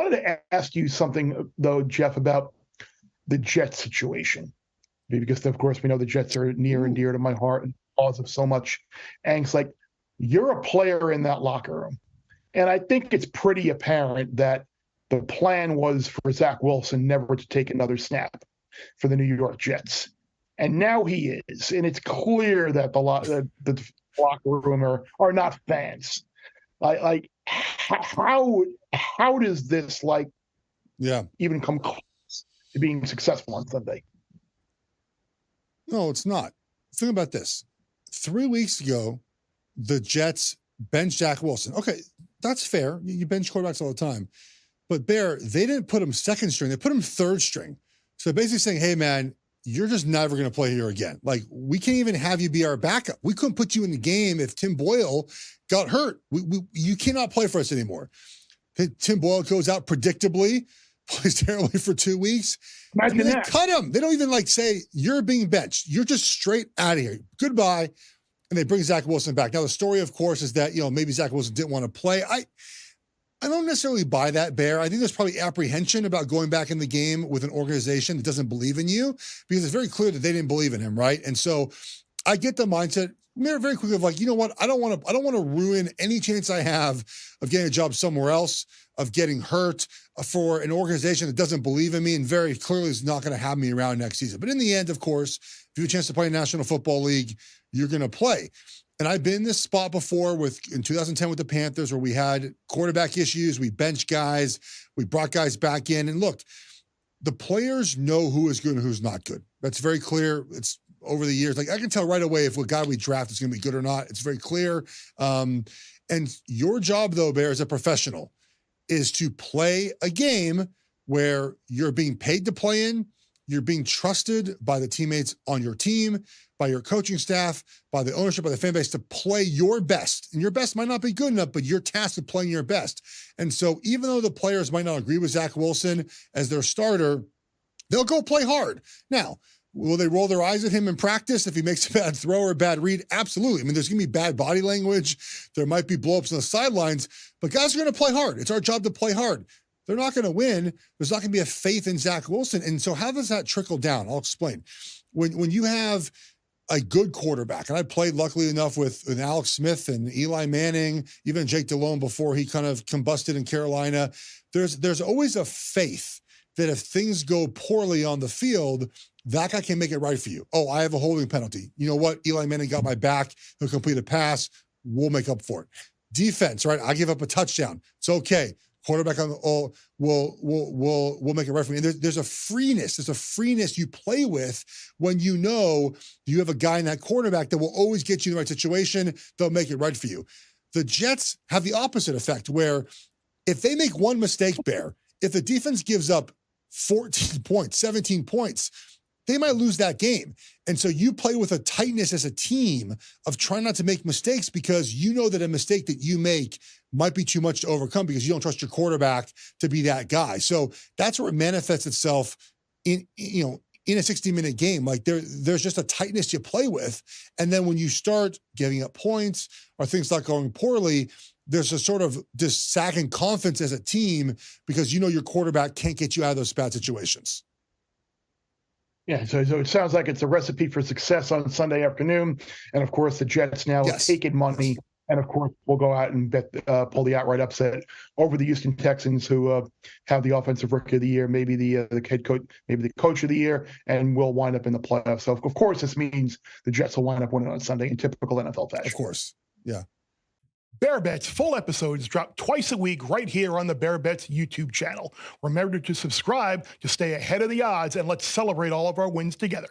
wanted to ask you something, though, Geoff, about the Jets situation, because, of course, we know the Jets are near and dear to my heart and cause of so much angst. Like, you're a player in that locker room, and I think it's pretty apparent that the plan was for Zach Wilson never to take another snap for the New York Jets. And now he is. And it's clear that the locker room are not fans. Like how does this even come close to being successful on Sunday? No, it's not. Think about this. 3 weeks ago, the Jets benched Zach Wilson. Okay, that's fair. You bench quarterbacks all the time. But Bear, they didn't put him second string. They put him third string. So basically saying, hey, man, you're just never going to play here again. Like, we can't even have you be our backup. We couldn't put you in the game if Tim Boyle got hurt. You cannot play for us anymore. Tim Boyle goes out predictably, plays terribly for 2 weeks. Imagine and they that. cut him. They don't even say, you're being benched. You're just straight out of here. Goodbye. And they bring Zach Wilson back. Now, the story, of course, is that, maybe Zach Wilson didn't want to play. I don't necessarily buy that, Bear. I think there's probably apprehension about going back in the game with an organization that doesn't believe in you, because it's very clear that they didn't believe in him, right? And so I get the mindset very quickly of you know what? I don't want to ruin any chance I have of getting a job somewhere else, of getting hurt for an organization that doesn't believe in me and very clearly is not going to have me around next season. But in the end, of course, if you have a chance to play in National Football League, you're going to play. And I've been in this spot before in 2010 with the Panthers, where we had quarterback issues. We benched guys. We brought guys back in. And look, the players know who is good and who's not good. That's very clear. It's over the years. I can tell right away if a guy we draft is going to be good or not. It's very clear. And your job, though, Bear, as a professional, is to play a game where you're being paid to play in. You're being trusted by the teammates on your team, by your coaching staff, by the ownership, by the fan base to play your best. And your best might not be good enough, but you're tasked with playing your best. And so even though the players might not agree with Zach Wilson as their starter, they'll go play hard. Now, will they roll their eyes at him in practice if he makes a bad throw or a bad read? Absolutely. I mean, there's going to be bad body language. There might be blowups on the sidelines, but guys are going to play hard. It's our job to play hard. They're not going to win. There's not going to be a faith in Zach Wilson. And so how does that trickle down? I'll explain. When you have a good quarterback, and I played luckily enough with Alex Smith and Eli Manning, even Jake Delhomme before he kind of combusted in Carolina, there's always a faith that if things go poorly on the field, that guy can make it right for you. Oh, I have a holding penalty. You know what? Eli Manning got my back. He'll complete a pass. We'll make up for it. Defense, right? I give up a touchdown. It's okay. Quarterback will make it right for me. And there's a freeness. There's a freeness you play with when you know you have a guy in that quarterback that will always get you in the right situation. They'll make it right for you. The Jets have the opposite effect, where if they make one mistake, Bear, if the defense gives up 14 points, 17 points, they might lose that game. And so you play with a tightness as a team of trying not to make mistakes, because you know that a mistake that you make might be too much to overcome because you don't trust your quarterback to be that guy. So that's where it manifests itself in a 60-minute game. Like there's just a tightness you play with. And then when you start giving up points or things not going poorly, there's a sort of just sagging confidence as a team because you know your quarterback can't get you out of those bad situations. Yeah, so it sounds like it's a recipe for success on Sunday afternoon. And, of course, the Jets now have taken money. And, of course, we'll go out and pull the outright upset over the Houston Texans, who have the offensive rookie of the year, maybe the head coach, maybe the coach of the year, and will wind up in the playoffs. So, of course, this means the Jets will wind up winning on Sunday in typical NFL fashion. Of course, yeah. Bear Bets full episodes drop twice a week right here on the Bear Bets YouTube channel. Remember to subscribe to stay ahead of the odds, and let's celebrate all of our wins together.